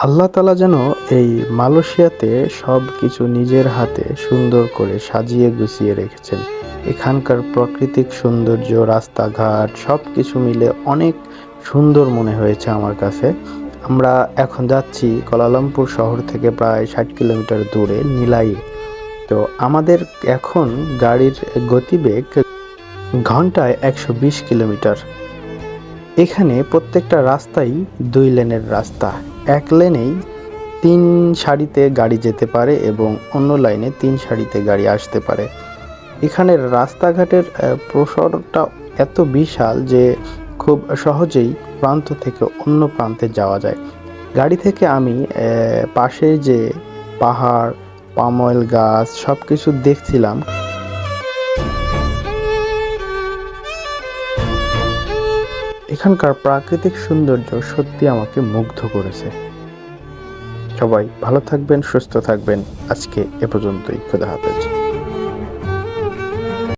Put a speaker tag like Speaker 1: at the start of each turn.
Speaker 1: আল্লাহ তাআলা যেন এই মালয়েশিয়াতে সবকিছু নিজের হাতে সুন্দর করে সাজিয়ে গুছিয়ে রেখেছেন। এখানকার প্রাকৃতিক সৌন্দর্য, রাস্তাঘাট সবকিছু মিলে অনেক সুন্দর মনে হয়েছে আমার কাছে। আমরা এখন যাচ্ছি কুয়ালালামপুর শহর থেকে প্রায় ৬০ কিলোমিটার দূরে নিলাইয়ে। তো আমাদের এখন গাড়ির গতিবেগ ঘন্টায় ১২০ কিলোমিটার। এখানে প্রত্যেকটা রাস্তাই ২ লেনের রাস্তা। এক লেনেই ৩ সারিতে গাড়ি যেতে পারে এবং অন্য লাইনে ৩ সারিতে গাড়ি আসতে পারে। এখানের রাস্তাঘাটের প্রসারটা এত বিশাল যে খুব সহজেই প্রান্ত থেকে অন্য প্রান্তে যাওয়া যায়। গাড়ি থেকে আমি পাশে যে পাহাড়, পাম অয়েল গাছ সবকিছু দেখছিলাম। এখানকার প্রাকৃতিক সৌন্দর্য সত্যি আমাকে মুগ্ধ করেছে। সবাই ভালো থাকবেন, সুস্থ থাকবেন। আজকে এ পর্যন্তই। খোদা হাফেজ।